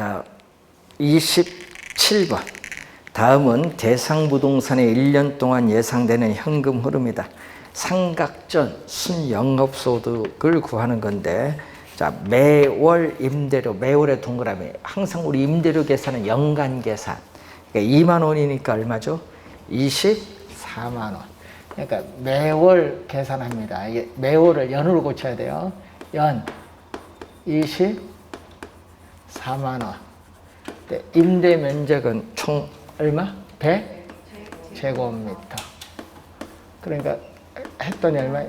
자, 27번. 다음은 대상부동산의 1년 동안 예상되는 현금 흐름이다. 상각전 순영업소득을 구하는 건데, 자, 매월 임대료, 매월의 동그라미. 항상 우리 임대료 계산은 연간 계산. 그러니까 2만 원이니까 얼마죠? 24만 원. 그러니까 매월 계산합니다. 이게 매월을 연으로 고쳐야 돼요. 연 24만 원. 임대 면적은 총 얼마? 100제곱미터. 그러니까 했더니 얼마?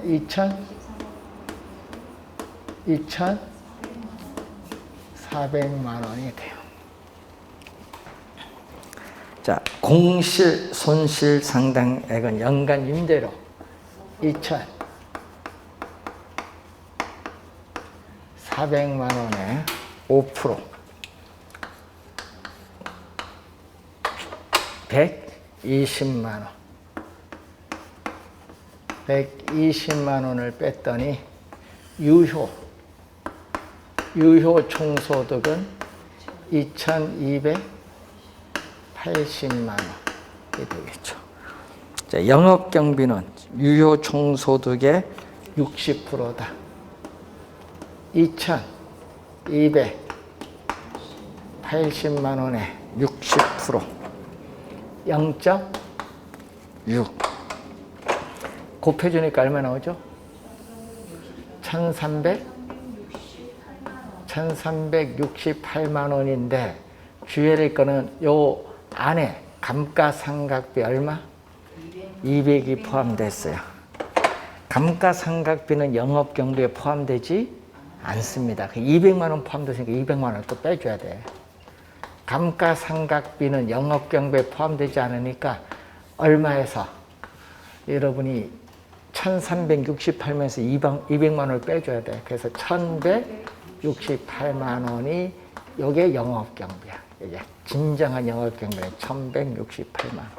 2,400만 원이 돼요. 자, 공실 손실 상당액은 연간 임대료 2,400만 원에 5%. 120만 원. 120만 원을 뺐더니 유효 총소득은 2,280만 원이 되겠죠. 자, 영업경비는 유효 총소득의 60%다. 2,280만 원에 60%. 0.6 곱해주니까 얼마 나오죠? 1,368만 원인데 주의해야 될 거는 요 안에 감가상각비 얼마? 200이 포함됐어요. 감가상각비는 영업경비에 포함되지 않습니다. 200만 원 포함됐으니까 200만 원을 또 빼줘야 돼. 감가상각비는 영업경비에 포함되지 않으니까 얼마에서 여러분이 1,368만에서 200만 원을 빼줘야 돼. 그래서 1,168만 원이 이게 영업경비야. 이게 진정한 영업경비는 1,168만 원.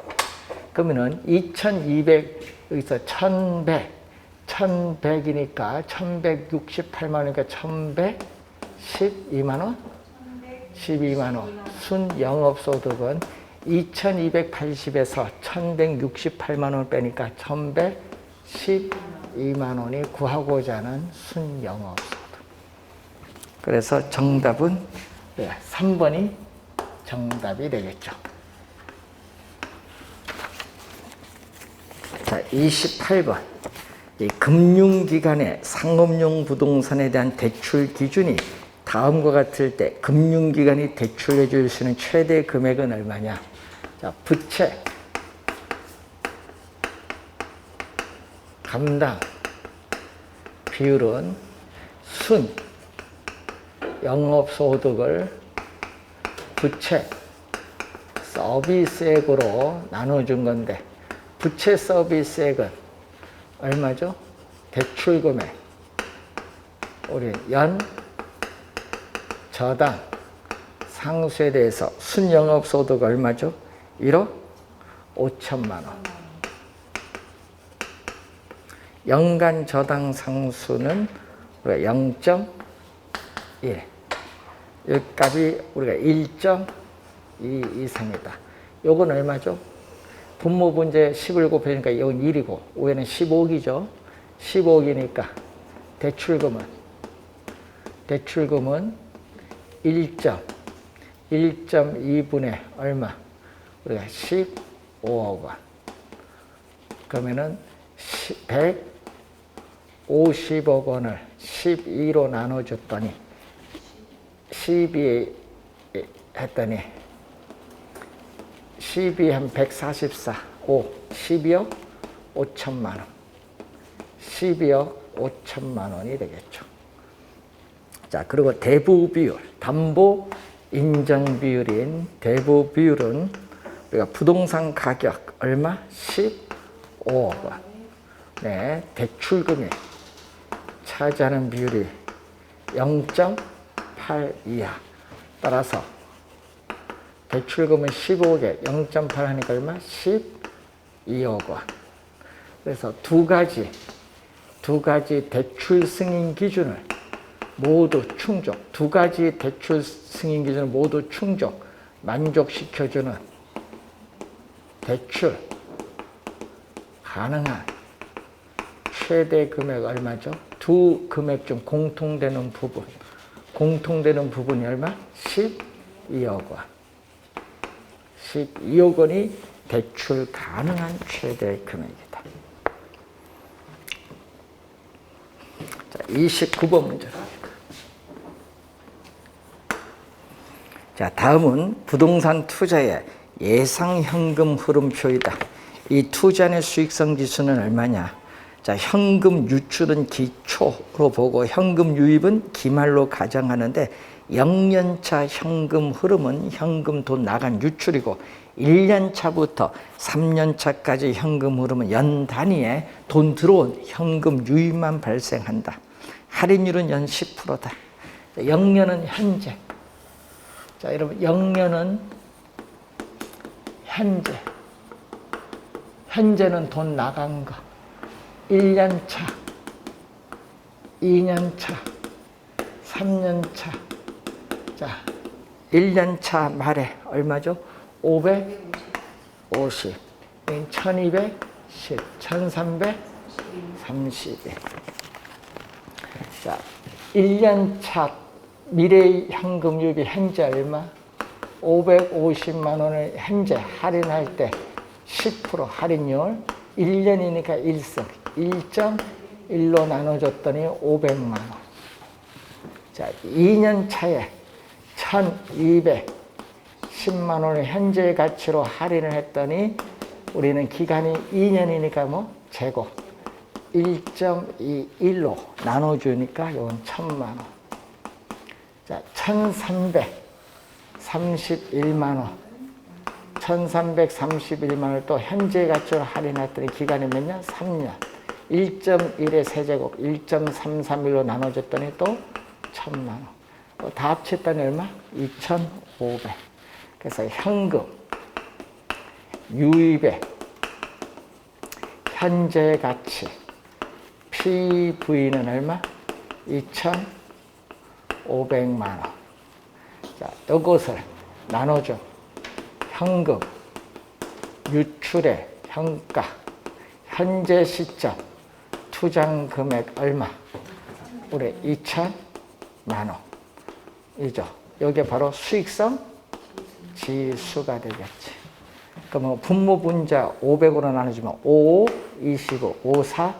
그러면은 2,200 여기서 1,100이니까 1,168만 원이니까 1,112만 원? 12만 원. 순영업소득은 2,280에서 1,168만 원을 빼니까 1,112만 원이 구하고자 하는 순영업소득. 그래서 정답은 3번이 정답이 되겠죠. 자, 28번. 이 금융기관의 상업용 부동산에 대한 대출 기준이 다음과 같을 때 금융기관이 대출해 줄 수 있는 최대 금액은 얼마냐? 자, 부채 감당 비율은 순 영업소득을 부채 서비스액으로 나눠준 건데 부채 서비스액은 얼마죠? 대출금액 우리 연 저당 상수에 대해서 순영업소득 얼마죠? 1억 5천만 원. 연간 저당 상수는 우리가 0.1. 이 값이 우리가 1.2 이상이다. 요건 얼마죠? 분모분제 10을 곱하니까 이건 1이고 위에는 15억이죠. 15억이니까 대출금은 1.2분의 얼마? 우리가 15억 원. 그러면은 150억 원을 12로 나눠줬더니 12 했더니 12 한 144, 12억 5천만 원. 12억 5천만 원이 되겠죠. 자, 그리고 대부 비율, 담보 인정 비율인 대부 비율은 우리가 부동산 가격 얼마? 15억 원. 네, 대출금이 차지하는 비율이 0.8 이하. 따라서 대출금은 15억에 0.8 하니까 얼마? 12억 원. 그래서 두 가지 대출 승인 기준을 모두 충족. 두 가지 대출 승인 기준을 모두 충족, 만족시켜주는 대출 가능한 최대 금액 얼마죠? 두 금액 중 공통되는 부분. 공통되는 부분이 얼마? 12억 원. 12억 원이 대출 가능한 최대 금액이다. 자, 29번 문제. 자, 다음은 부동산 투자의 예상 현금 흐름표이다. 이 투자의 수익성 지수는 얼마냐? 자, 현금 유출은 기초로 보고 현금 유입은 기말로 가정하는데 0년차 현금 흐름은 현금 돈 나간 유출이고 1년차부터 3년차까지 현금 흐름은 연 단위에 돈 들어온 현금 유입만 발생한다. 할인율은 연 10%다. 0년은 현재. 자, 여러분 0년은 현재. 현재는 돈 나간 거. 1년차, 2년차, 3년차. 자, 1년차 말에 얼마죠? 550, 1210, 1330. 자, 1년차 미래 현금 유입이 현재 얼마? 550만 원을 현재 할인할 때 10% 할인율, 1년이니까 1승, 1.1로 나눠줬더니 500만 원. 자, 2년 차에 1210만 원을 현재 가치로 할인을 했더니 우리는 기간이 2년이니까 뭐 제곱 1.21로 나눠주니까 이건 1000만 원. 자, 1331만 원. 1331만 원을 또 현재 가치로 할인했더니 기간이 몇 년? 3년. 1.1의 세제곱 1.331로 나눠줬더니 또 1000만 원. 다 합쳤더니 얼마? 2500. 그래서 현금 유입의 현재 가치 PV는 얼마? 2500만 원. 자, 이것을 나눠줘. 현금 유출의 현가 현재 시점 투자 금액 얼마? 우리 2000만 원 이죠. 이게 바로 수익성 지수가 되겠지. 그러면 분모분자 500으로 나눠주면 5, 25, 5, 4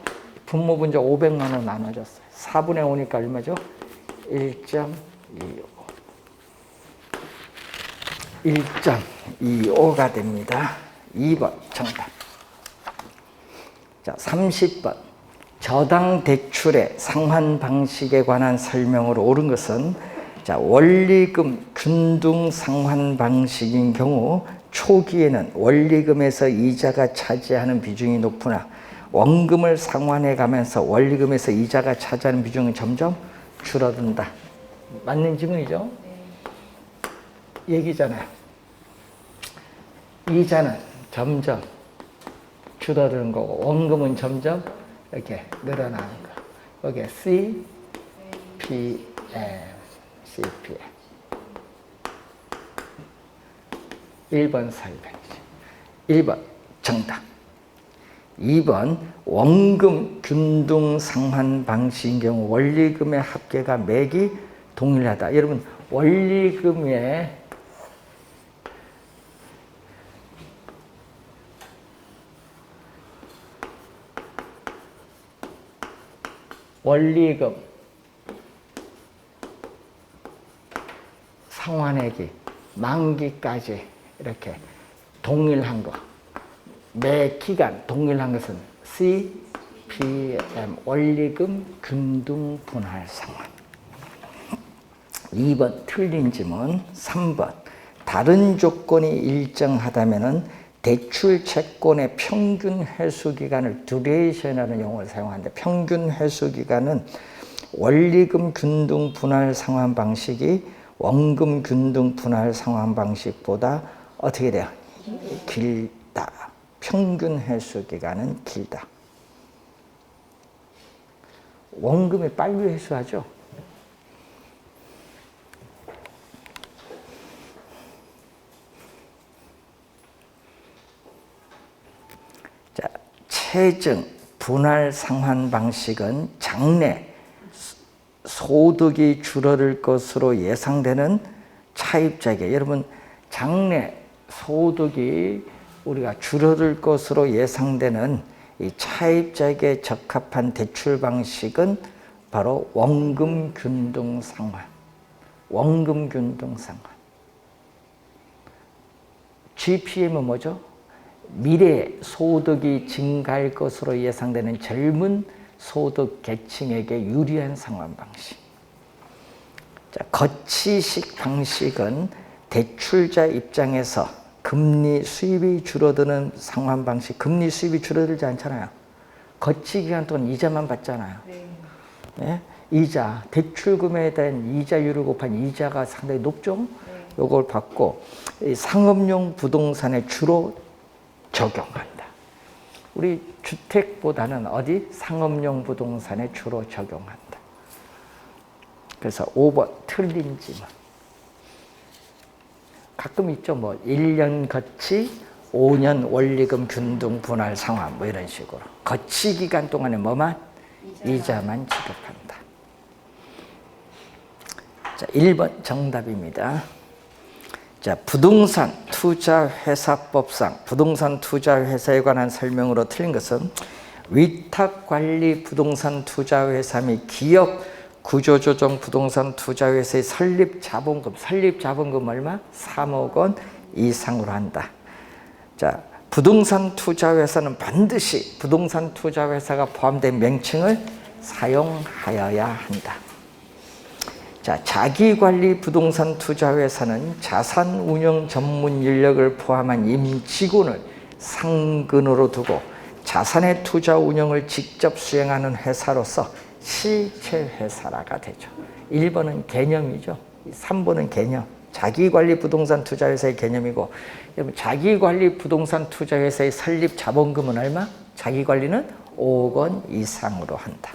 분모분자 500만 원 나눠줬어요. 4분의 5니까 얼마죠? 1.25. 1.25가 됩니다. 2번 정답. 자, 30번. 저당 대출의 상환 방식에 관한 설명으로 옳은 것은 자, 원리금 균등 상환 방식인 경우 초기에는 원리금에서 이자가 차지하는 비중이 높으나 원금을 상환해 가면서 원리금에서 이자가 차지하는 비중은 점점 줄어든다. 맞는 질문이죠? 얘기잖아요. 이자는 점점 줄어드는 거고 원금은 점점 이렇게 늘어나는 거. 여기에 CPM. 1번 설명이지. 1번 정답. 2번 원금 균등 상환 방식인 경우 원리금의 합계가 매기 동일하다. 여러분 원리금의 원리금 상환액이 만기까지 이렇게 동일한 거, 매 기간 동일한 것은 CPM 원리금 균등 분할 상환. 2번 틀린 질문. 3번 다른 조건이 일정하다면은 대출 채권의 평균 회수 기간을 듀레이션이라는 용어를 사용하는데 평균 회수 기간은 원리금 균등 분할 상환 방식이 원금 균등 분할 상환 방식보다 어떻게 돼요? 길다. 평균 회수 기간은 길다. 원금이 빨리 회수하죠. 세증 분할 상환 방식은 장래 소득이 줄어들 것으로 예상되는 차입자에게, 여러분 장래 소득이 우리가 줄어들 것으로 예상되는 이 차입자에게 적합한 대출 방식은 바로 원금균등상환. 원금균등상환. GPM은 뭐죠? 미래 소득이 증가할 것으로 예상되는 젊은 소득 계층에게 유리한 상환 방식. 자, 거치식 방식은 대출자 입장에서 금리 수입이 줄어드는 상환 방식. 금리 수입이 줄어들지 않잖아요. 거치 기간 동안 이자만 받잖아요. 네? 이자, 대출금에 대한 이자율을 곱한 이자가 상당히 높죠. 이걸 받고 상업용 부동산에 주로 적용한다. 우리 주택보다는 어디? 상업용 부동산에 주로 적용한다. 그래서 5번 틀린지만. 가끔 있죠. 뭐 1년 거치, 5년 원리금 균등 분할 상환 뭐 이런 식으로. 거치 기간 동안에 뭐만? 이자만 지급한다. 자, 1번 정답입니다. 자, 부동산 투자회사법상 부동산 투자회사에 관한 설명으로 틀린 것은 위탁관리 부동산 투자회사 및 기업 구조조정 부동산 투자회사의 설립자본금 얼마? 3억 원 이상으로 한다. 자, 부동산 투자회사는 반드시 부동산 투자회사가 포함된 명칭을 사용하여야 한다. 자, 자기관리 부동산 투자회사는 자산운용 전문 인력을 포함한 임직원을 상근으로 두고 자산의 투자 운영을 직접 수행하는 회사로서 실체회사라가 되죠. 1번은 개념이죠. 3번은 개념. 자기관리 부동산 투자회사의 개념이고, 여러분 자기관리 부동산 투자회사의 설립 자본금은 얼마? 자기관리는 5억 원 이상으로 한다.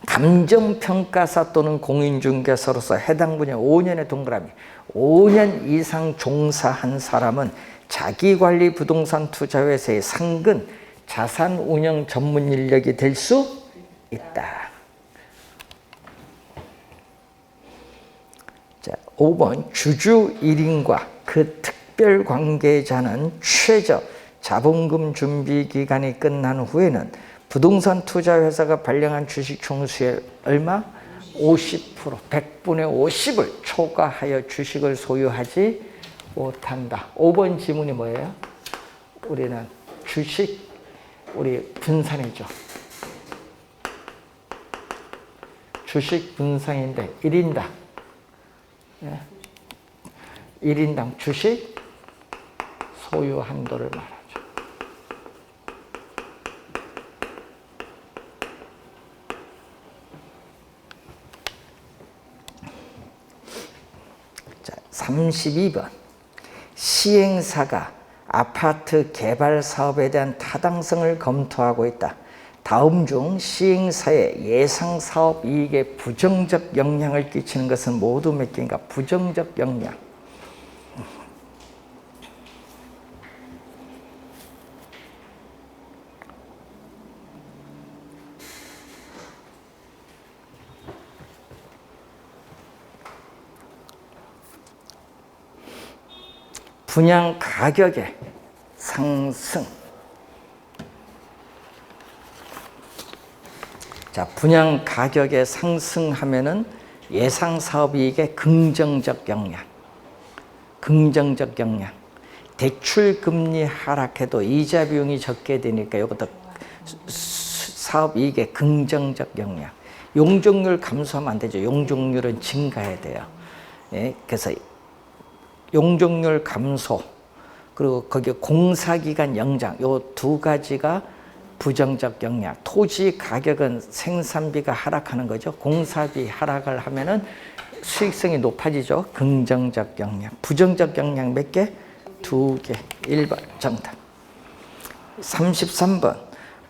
감정평가사 또는 공인중개사로서 해당 분야 5년의 동그라미, 5년 이상 종사한 사람은 자기관리 부동산 투자회사의 상근 자산운용 전문 인력이 될 수 있다. 자, 5번 주주 1인과 그 특별관계자는 최저 자본금 준비 기간이 끝난 후에는 부동산 투자회사가 발행한 주식 총수의 얼마? 50%, 100분의 50을 초과하여 주식을 소유하지 못한다. 5번 지문이 뭐예요? 우리는 주식, 우리 분산이죠. 주식 분산인데 1인당 1인당 주식 소유 한도를 말하죠. 자, 32번 시행사가 아파트 개발 사업에 대한 타당성을 검토하고 있다. 다음 중 시행사의 예상 사업 이익에 부정적 영향을 끼치는 것은 모두 몇 개인가? 부정적 영향. 분양 가격의 상승. 자, 분양 가격의 상승하면은 예상 사업이익의 긍정적 영향. 긍정적 영향. 대출 금리 하락해도 이자 비용이 적게 되니까 이것도 사업이익의 긍정적 영향. 용적률 감소하면 안 되죠. 용적률은 증가해야 돼요. 예, 그래서 용적률 감소, 그리고 거기에 공사기간 연장, 요 두 가지가 부정적 영향. 토지 가격은 생산비가 하락하는 거죠. 공사비 하락을 하면은 수익성이 높아지죠. 긍정적 영향. 부정적 영향 몇 개? 2개. 1번 정답. 33번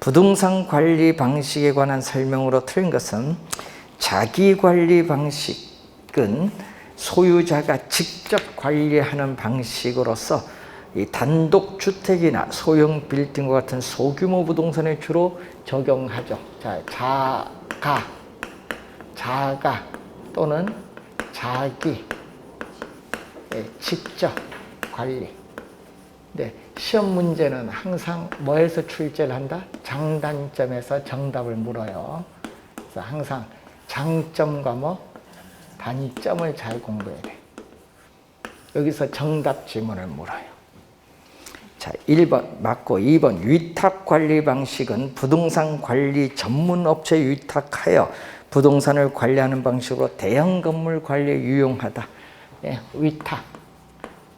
부동산 관리 방식에 관한 설명으로 틀린 것은 자기관리 방식은 소유자가 직접 관리하는 방식으로서 이 단독주택이나 소형 빌딩과 같은 소규모 부동산에 주로 적용하죠. 자, 자가 또는 자기, 직접 관리. 네, 시험 문제는 항상 뭐에서 출제를 한다? 장단점에서 정답을 물어요. 그래서 항상 장점과 단점을 잘 공부해야 돼. 여기서 정답 지문을 물어요. 자, 1번 맞고 2번 위탁 관리 방식은 부동산 관리 전문 업체에 위탁하여 부동산을 관리하는 방식으로 대형 건물 관리에 유용하다. 예, 위탁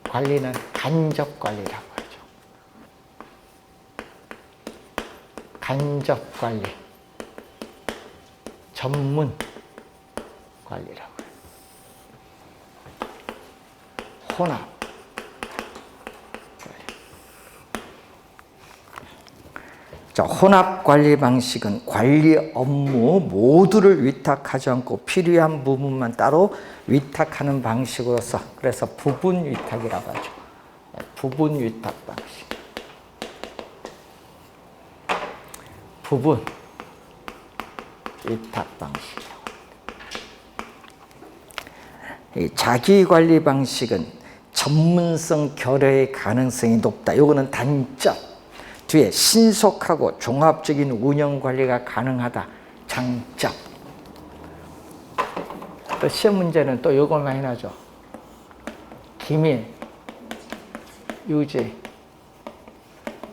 관리는 간접 관리라고 하죠. 간접 관리, 전문 관리라고 해요. 혼합. 자, 혼합 관리 방식은 관리 업무 모두를 위탁하지 않고 필요한 부분만 따로 위탁하는 방식으로서, 그래서 부분 위탁이라고 하죠. 부분 위탁 방식. 부분 위탁 방식. 이 자기 관리 방식은 전문성 결여의 가능성이 높다. 요거는 단점. 뒤에 신속하고 종합적인 운영 관리가 가능하다. 장점. 또 시험 문제는 또 요걸 많이 나죠. 기밀, 유지,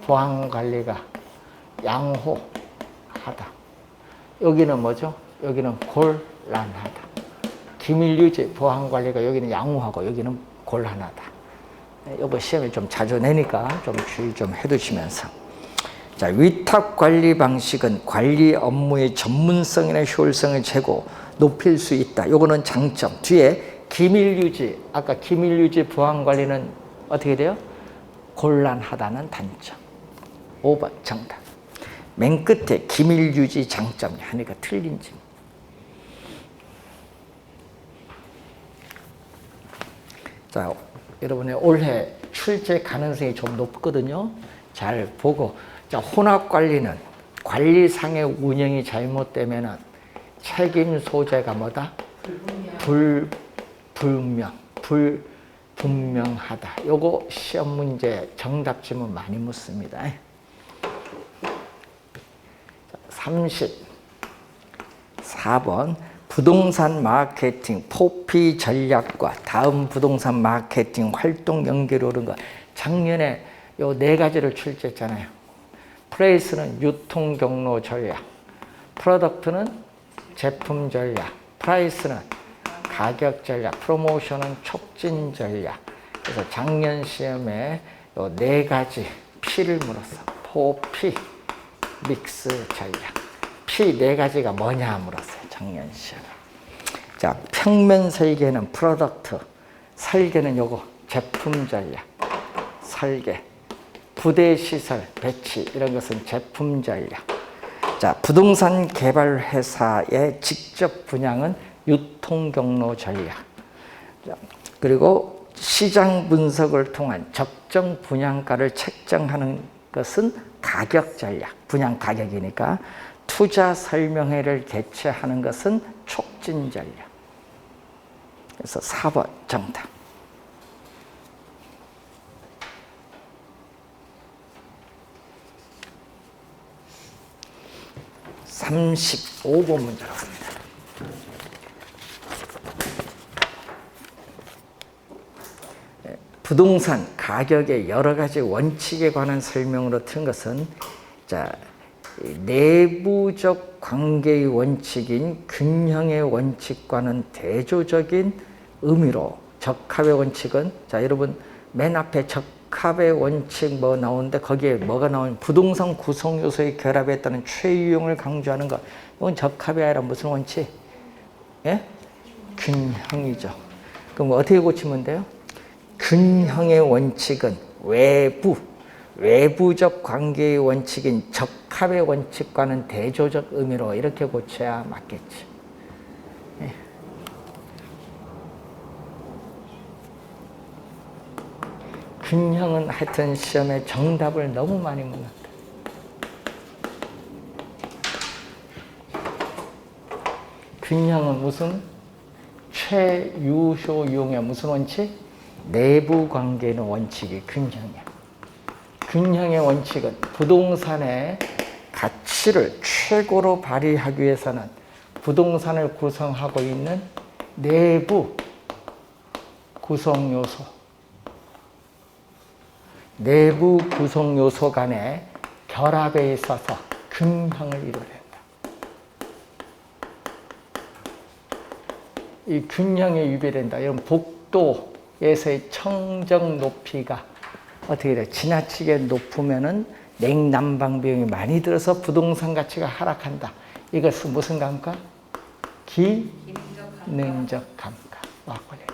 보안 관리가 양호하다. 여기는 뭐죠? 여기는 곤란하다. 기밀 유지, 보안 관리가 여기는 양호하고 여기는 곤란하다. 요거 시험에 좀 자주 내니까 좀 주의 좀 해두시면서. 자, 위탁 관리 방식은 관리 업무의 전문성이나 효율성을 높일 수 있다. 요거는 장점. 뒤에 기밀 유지, 아까 기밀 유지 보안 관리는 어떻게 돼요? 곤란하다는 단점. 5번 정답. 맨 끝에 기밀 유지 장점이 하니까 틀린 점. 자, 여러분의 올해 출제 가능성이 좀 높거든요. 잘 보고. 자, 혼합 관리는 관리상의 운영이 잘못되면 책임 소재가 뭐다? 불분명하다. 요거 시험 문제 정답 지문 많이 묻습니다. 34번 부동산 마케팅 포피 전략과 다음 부동산 마케팅 활동 연결이 오른 거. 작년에 요 4가지를 출제했잖아요. 플레이스는 유통 경로 전략, 프로덕트는 제품 전략, 프라이스는 가격 전략, 프로모션은 촉진 전략. 그래서 작년 시험에 요 4가지 P를 물었어. 포피 믹스 전략. P 4가지가 뭐냐 물었어요. 작년 시험에. 자, 평면 설계는 프로덕트, 설계는 요거 제품 전략, 설계. 부대 시설 배치 이런 것은 제품 전략. 자, 부동산 개발 회사의 직접 분양은 유통 경로 전략. 자, 그리고 시장 분석을 통한 적정 분양가를 책정하는 것은 가격 전략. 분양 가격이니까. 투자 설명회를 개최하는 것은 촉진 전략. 그래서 4번 정답. 35번 문제로 갑니다. 부동산 가격의 여러 가지 원칙에 관한 설명으로 튼 것은, 자, 내부적 관계의 원칙인 균형의 원칙과는 대조적인 의미로 적합의 원칙은, 자, 여러분 맨 앞에 적합의 원칙 뭐 나오는데 거기에 뭐가 나오는 부동산 구성 요소의 결합에 따른 최유용을 강조하는 것. 이건 적합이 아니라 무슨 원칙? 예? 균형이죠. 그럼 어떻게 고치면 돼요? 균형의 원칙은 외부적 관계의 원칙인 적합의 원칙과는 대조적 의미로 이렇게 고쳐야 맞겠지. 예. 균형은 하여튼 시험에 정답을 너무 많이 묻는다. 균형은 무슨? 최유효용의 무슨 원칙? 내부 관계는 원칙이 균형이야. 균형의 원칙은 부동산의 가치를 최고로 발휘하기 위해서는 부동산을 구성하고 있는 내부 구성 요소, 내부 구성 요소 간의 결합에 있어서 균형을 이루어낸다. 이 균형에 위배된다. 이런 복도에서의 청정 높이가 어떻게 돼? 지나치게 높으면은 냉난방 비용이 많이 들어서 부동산 가치가 하락한다. 이것은 무슨 감가? 기능적 감가와 관련이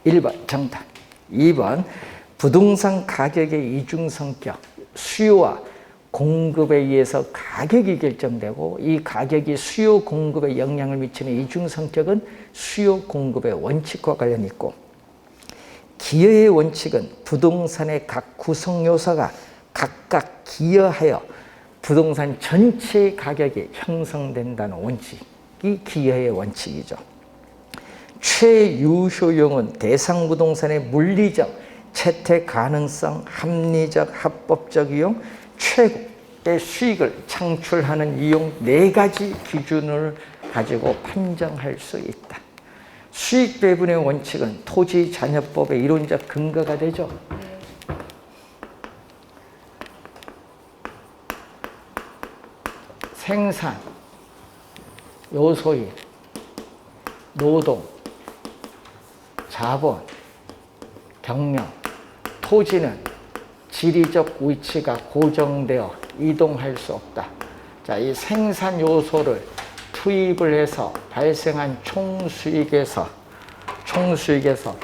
있습니다. 1번 정답. 2번 부동산 가격의 이중성격, 수요와 공급에 의해서 가격이 결정되고 이 가격이 수요 공급에 영향을 미치는 이중성격은 수요 공급의 원칙과 관련이 있고, 기여의 원칙은 부동산의 각 구성 요소가 각각 기여하여 부동산 전체 가격이 형성된다는 원칙이 기여의 원칙이죠. 최유효용은 대상 부동산의 물리적, 채택 가능성, 합리적, 합법적 이용, 최고의 수익을 창출하는 이용 4가지 기준을 가지고 판정할 수 있다. 수익 배분의 원칙은 토지자녀법의 이론적 근거가 되죠. 생산 요소인 노동, 자본, 경영, 토지는 지리적 위치가 고정되어 이동할 수 없다. 자, 이 생산 요소를 투입을 해서 발생한 총수익에서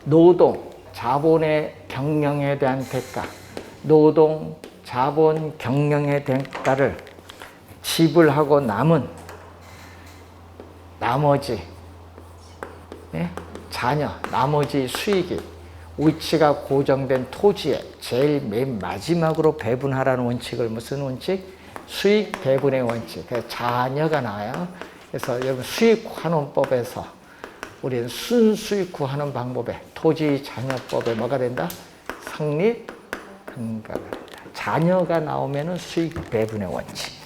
노동, 자본의 경영에 대한 대가, 노동, 자본, 경영의 대가를 지불하고 남은 나머지 자녀, 나머지 수익이 위치가 고정된 토지에 제일 맨 마지막으로 배분하라는 원칙을 무슨 원칙? 수익 배분의 원칙. 그래서 자녀가 나와요. 그래서 여러분 수익환원법에서 우리는 순수익 구하는 방법에 토지 자녀법에 뭐가 된다? 성립 근거가 된다. 자녀가 나오면은 수익 배분의 원칙.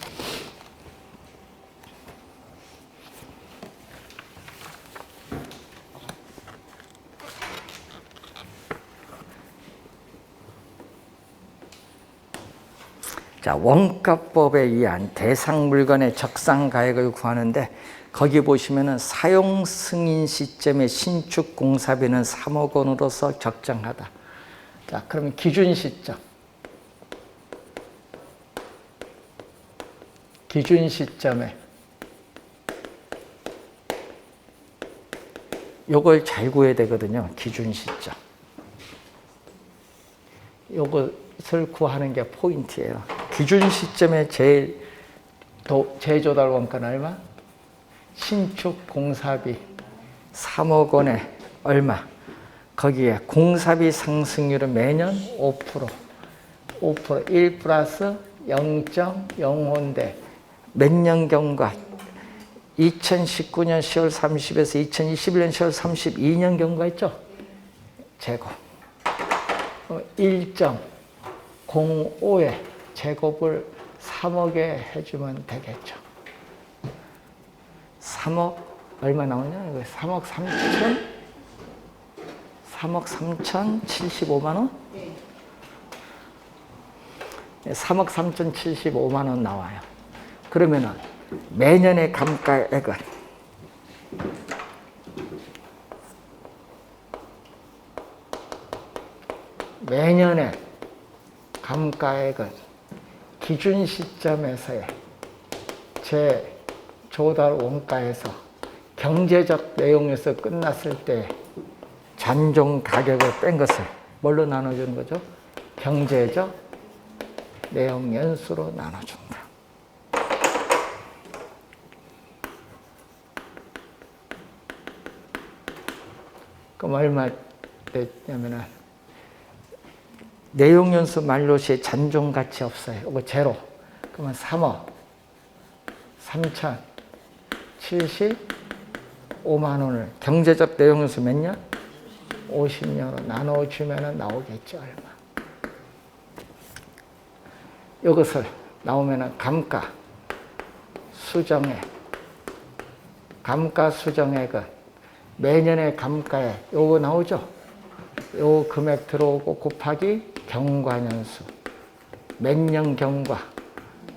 자, 원가법에 의한 대상 물건의 적상 가액을 구하는데 거기 보시면은 사용 승인 시점의 신축 공사비는 3억 원으로서 적정하다. 자, 그러면 기준 시점. 기준 시점에 요걸 잘 구해야 되거든요. 기준 시점. 요것을 구하는 게 포인트예요. 기준 시점에 재조달 원가는 얼마? 신축 공사비 3억 원에 얼마? 거기에 공사비 상승률은 매년 5%. 1 플러스 0.05인데 몇 년 경과? 2019년 10월 30에서 2021년 10월 32년 경과했죠? 제곱. 1.05에 제곱을 3억에 해주면 되겠죠. 3억 얼마 나오냐? 3억 3,075만 원? 네. 3억 3,075만 원 나와요. 그러면은 매년의 감가액은 매년의 감가액은 기준 시점에서의 재조달 원가에서 경제적 내용에서 끝났을 때 잔존 가격을 뺀 것을 뭘로 나눠주는 거죠? 경제적 내용 연수로 나눠준다. 그럼 얼마 됐냐면은 내용연수 만료시에 잔존가치 없어요. 이거 제로. 그러면 3억 3,075만 원을 경제적 내용연수 몇 년? 50년으로 나눠주면 나오겠죠. 얼마. 이것을 나오면 감가 수정액. 감가 수정액은 매년의 감가에 요거 나오죠? 요 금액 들어오고 곱하기 경과년수. 몇 년 경과?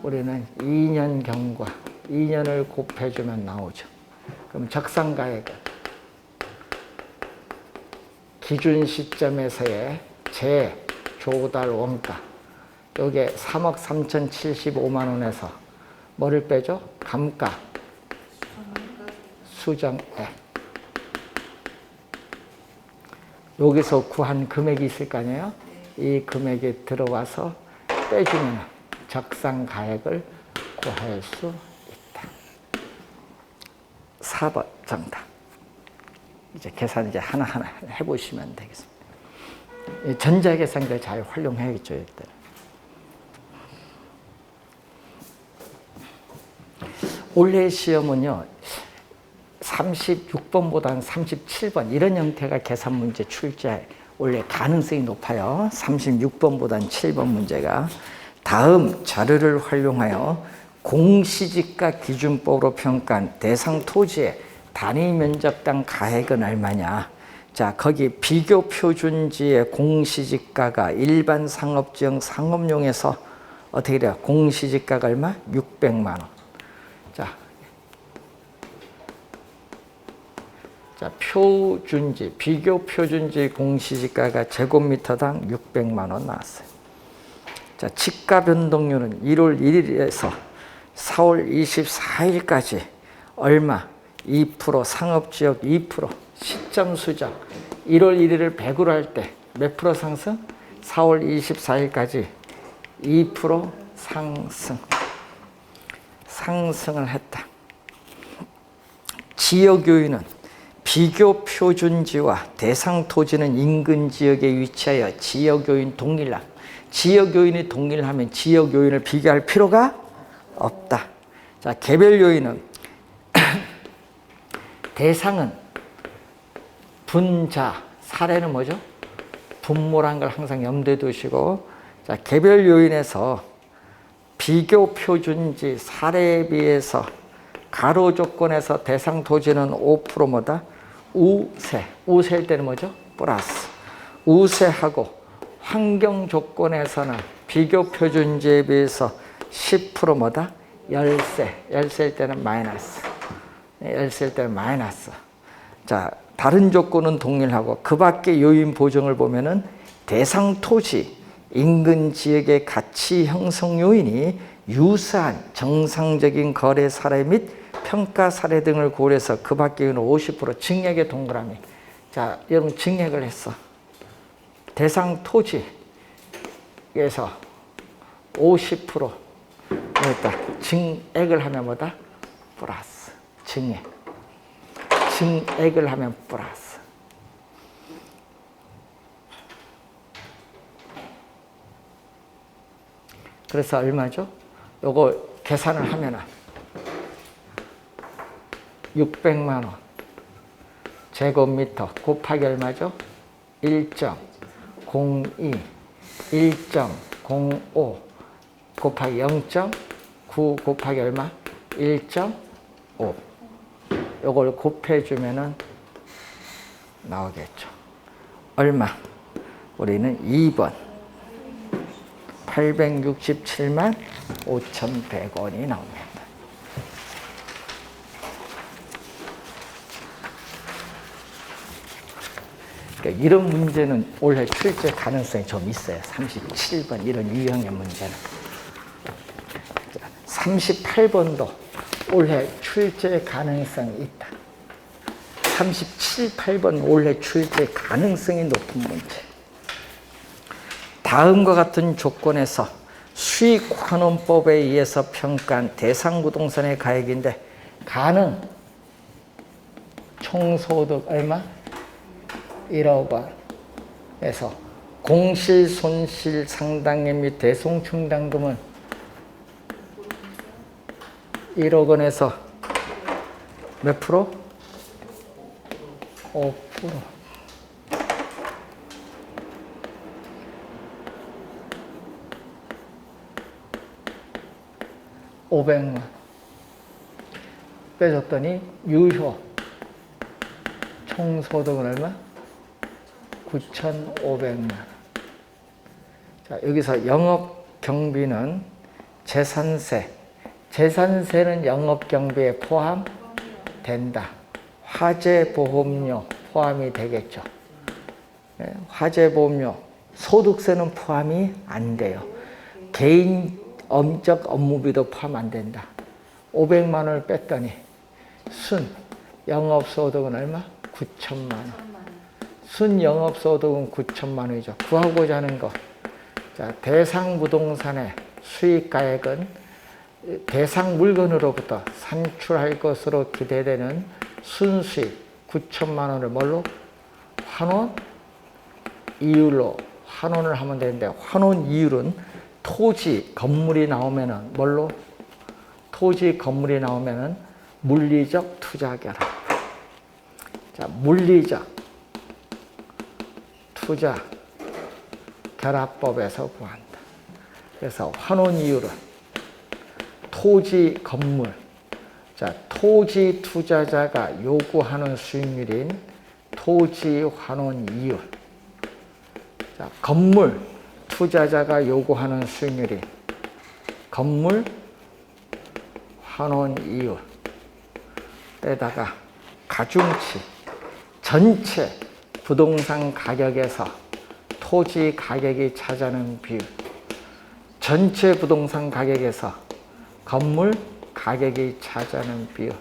우리는 2년 경과. 2년을 곱해주면 나오죠. 그럼 적상가액은 기준 시점에서의 재조달 원가. 요게 3억 3,075만 원에서 뭐를 빼죠? 감가 수정액. 여기서 구한 금액이 있을 거 아니에요? 이 금액이 들어와서 빼주면 적상가액을 구할 수 있다. 4번 정답. 이제 계산 이제 하나하나 해보시면 되겠습니다. 전자계산기를 잘 활용해야겠죠. 일단. 올해 시험은요. 36번보다는 37번 이런 형태가 계산 문제 출제 원래 가능성이 높아요. 36번보다는 7번 문제가. 다음 자료를 활용하여 공시지가 기준법으로 평가한 대상 토지의 단위 면적당 가액은 얼마냐. 자, 거기 비교 표준지의 공시지가가 일반 상업지형 상업용에서 어떻게 돼요? 공시지가가 얼마? 600만 원. 자, 표준지, 비교 표준지 공시지가가 제곱미터당 600만 원 나왔어요. 자, 지가 변동률은 1월 1일에서 4월 24일까지 얼마? 2%, 상업지역 2%, 시점 수정. 1월 1일을 100으로 할 때 몇 프로 상승? 4월 24일까지 2% 상승. 상승을 했다. 지역 요인은 비교 표준지와 대상 토지는 인근 지역에 위치하여 지역 요인 동일함. 지역 요인이 동일하면 지역 요인을 비교할 필요가 없다. 자, 개별 요인은 대상은 분자, 사례는 뭐죠? 분모란 걸 항상 염두에 두시고, 자, 개별 요인에서 비교 표준지 사례에 비해서 가로 조건에서 대상 토지는 5% 뭐다? 우세. 우세일 때는 뭐죠? 플러스. 우세하고 환경 조건에서는 비교 표준지에 비해서 10% 뭐다? 열세. 열세일 때는 마이너스. 열세일 때는 마이너스. 자, 다른 조건은 동일하고 그 밖의 요인 보정을 보면은 대상 토지, 인근 지역의 가치 형성 요인이 유사한 정상적인 거래 사례 및 평가 사례 등을 고려해서 그 밖의 요인은 50% 증액의 동그라미. 자, 여러분 증액을 했어. 대상 토지에서 50% 뭐다? 증액을 하면 뭐다? 플러스. 증액. 증액을 하면 플러스. 그래서 얼마죠? 요거 계산을 하면은 600만 원 제곱미터 곱하기 얼마죠? 1.02, 1.05 곱하기 0.9 곱하기 얼마? 1.5. 요걸 곱해주면은 나오겠죠. 얼마? 우리는 2번 867만 5,100원이 나옵니다. 그러니까 이런 문제는 올해 출제 가능성이 좀 있어요. 37번 이런 유형의 문제는. 38번도 올해 출제 가능성이 있다. 37, 8번 올해 출제 가능성이 높은 문제. 다음과 같은 조건에서 수익환원법에 의해서 평가한 대상 부동산의 가액인데 가능 총소득 얼마? 1억 원. 그래서 공실, 손실, 상당액 및 대송충당금은 1억 원에서 몇 프로? 5%. 500만 빼줬더니 유효 총소득은 얼마? 9,500만. 자, 여기서 영업경비는 재산세. 재산세는 영업경비에 포함된다. 화재보험료 포함이 되겠죠. 네, 화재보험료, 소득세는 포함이 안 돼요. 개인 엄적 업무비도 포함 안 된다. 500만 원을 뺐더니 순 영업소득은 얼마? 9천만 원. 순 영업소득은 9천만 원이죠. 구하고자 하는 거. 자, 대상 부동산의 수익가액은 대상 물건으로부터 산출할 것으로 기대되는 순수익 9천만 원을 뭘로? 환원 이율로 환원을 하면 되는데, 환원 이율은 토지, 건물이 나오면은 뭘로? 토지, 건물이 나오면은 물리적 투자 결합. 자, 물리적 투자 결합법에서 구한다. 그래서 환원 이율은 토지, 건물. 자, 토지 투자자가 요구하는 수익률인 토지 환원 이율. 자, 건물 투자자가 요구하는 수익률이 건물 환원 이율에다가 가중치, 전체 부동산 가격에서 토지 가격이 차지하는 비율, 전체 부동산 가격에서 건물 가격이 차지하는 비율을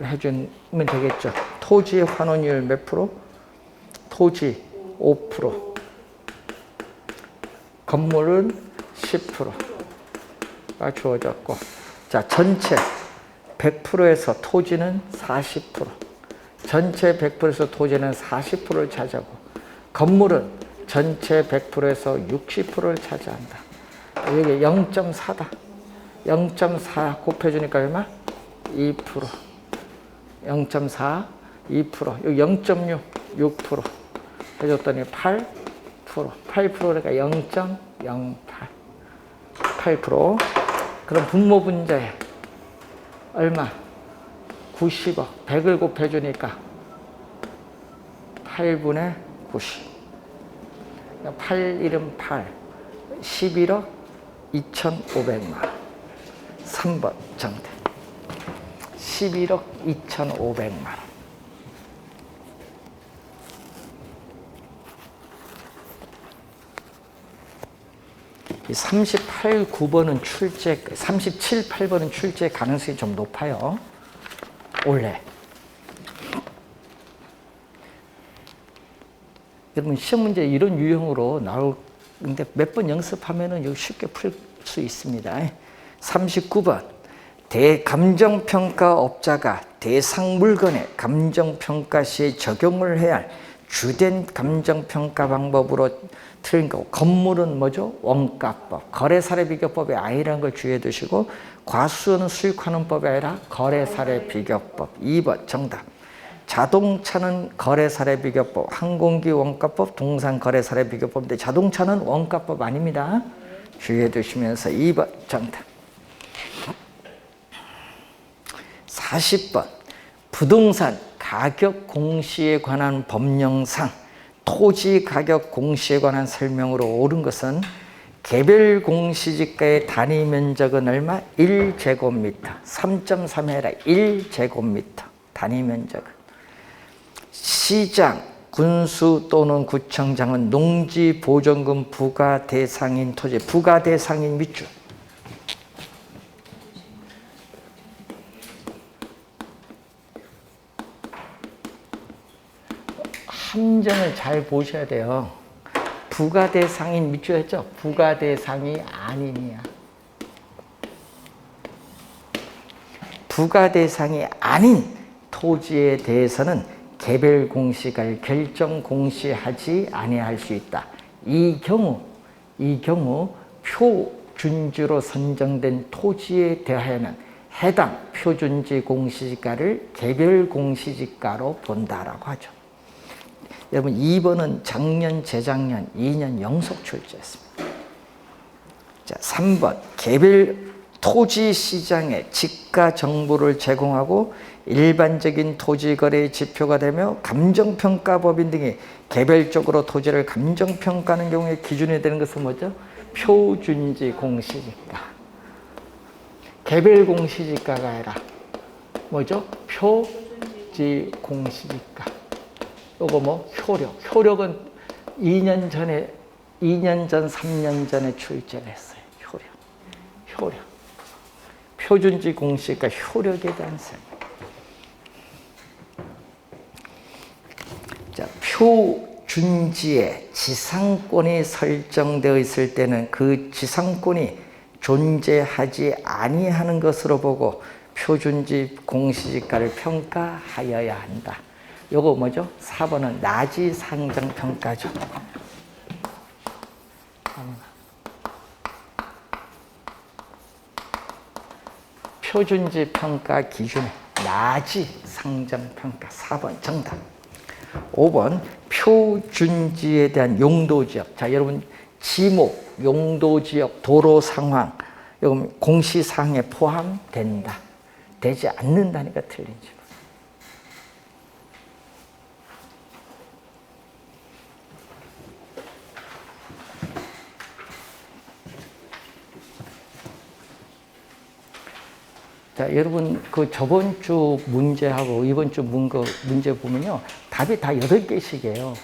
해주면 되겠죠. 토지 환원율 몇 프로? 토지 5%, 건물은 10%가 주어졌고, 자, 전체 100%에서 토지는 40%, 전체 100%에서 토지는 40%를 차지하고, 건물은 전체 100%에서 60%를 차지한다. 여기 0.4다. 0.4 곱해주니까 얼마? 2%. 0.4, 2%. 여기 0.6, 6%. 해줬더니 8%. 8%니까 0.08. 8%. 그럼 분모분자에 얼마? 90억. 100을 곱해주니까 8분의 90. 8, 1은 8. 11억 2,500만 원. 3번 정답. 11억 2,500만 원. 이 38, 9번은 출제, 37, 8번은 출제 가능성이 좀 높아요. 올해. 여러분, 시험 문제 이런 유형으로 나오는데 몇 번 연습하면은 쉽게 풀 수 있습니다. 39번. 대감정평가업자가 대상 물건의 감정평가 시에 적용을 해야 할 주된 감정평가 방법으로 틀린 거고, 건물은 뭐죠? 원가법. 거래사례비교법이 아니라는 걸 주의해 두시고, 과수는 수익환원법이 아니라 거래사례비교법. 2번 정답. 자동차는 거래사례비교법, 항공기 원가법, 동산거래사례비교법인데 자동차는 원가법 아닙니다. 주의해 두시면서 2번 정답. 40번. 부동산 가격 공시에 관한 법령상 토지 가격 공시에 관한 설명으로 옳은 것은 개별 공시지가의 단위 면적은 얼마? 1제곱미터. 3.3이 아니라 1제곱미터. 단위 면적은. 시장, 군수 또는 구청장은 농지 보전금 부과 대상인 토지, 부과 대상인 밑줄. 함정을 잘 보셔야 돼요. 부과 대상인 밑줄 했죠? 부과 대상이 아니냐. 부과 대상이 아닌 토지에 대해서는 개별 공시갈 결정 공시하지 아니할 수 있다. 이 경우 표준지로 선정된 토지에 대하여는 해당 표준지 공시지가를 개별 공시지가로 본다라고 하죠. 여러분 2번은 작년, 재작년 2년 연속 출제했습니다. 자, 3번 개별 토지 시장에 지가 정보를 제공하고 일반적인 토지 거래의 지표가 되며 감정평가법인 등이 개별적으로 토지를 감정평가하는 경우에 기준이 되는 것은 뭐죠? 표준지 공시지가. 개별 공시지가가 아니라 뭐죠? 표지 공시지가. 요거 뭐 효력은 2년 전, 3년 전에 출제를 했어요. 효력. 표준지 공시지가 효력에 대한 설명. 자, 표준지에 지상권이 설정되어 있을 때는 그 지상권이 존재하지 아니하는 것으로 보고 표준지 공시지가를 평가하여야 한다. 요거 뭐죠? 4번은 나지 상정 평가죠. 표준지 평가 기준에 나지 상정 평가 4번 정답. 5번 표준지에 대한 용도지역. 자, 여러분 지목, 용도지역, 도로 상황 이건 공시사항에 포함된다. 되지 않는다니까 틀린 질문. 자, 여러분 그 저번 주 문제하고 이번 주 문제 보면요. 답이 다 8개씩이에요.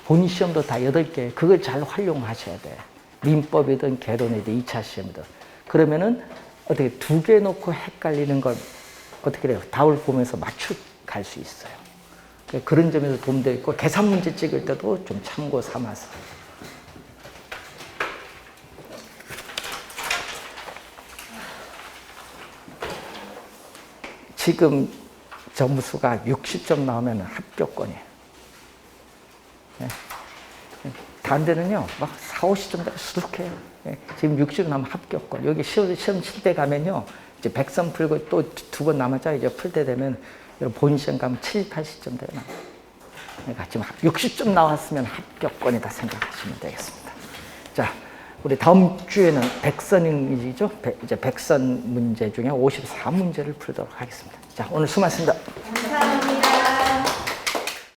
본 시험도 다 8개. 그걸 잘 활용하셔야 돼요. 민법이든 개론이든 2차 시험이든. 그러면은 어떻게 2개 놓고 헷갈리는 걸 어떻게 해요? 답을 보면서 맞춰갈 수 있어요. 그런 점에서 도움되어 있고 계산 문제 찍을 때도 좀 참고 삼아서. 지금 점수가 60점 나오면 합격권이에요. 네. 다른 데는요, 막 4, 50점 수록해요. 네. 지금 60점 나오면 합격권. 여기 시험 칠 때 가면요, 이제 100점 풀고 또 2번 남았잖아요. 이제 풀 때 되면, 본 시험 가면 70, 80점 되나. 그러니까 지금 60점 나왔으면 합격권이다 생각하시면 되겠습니다. 자, 우리 다음 주에는 백선이죠. 이제 백선 문제 중에 54문제를 풀도록 하겠습니다. 자, 오늘 수고하셨습니다.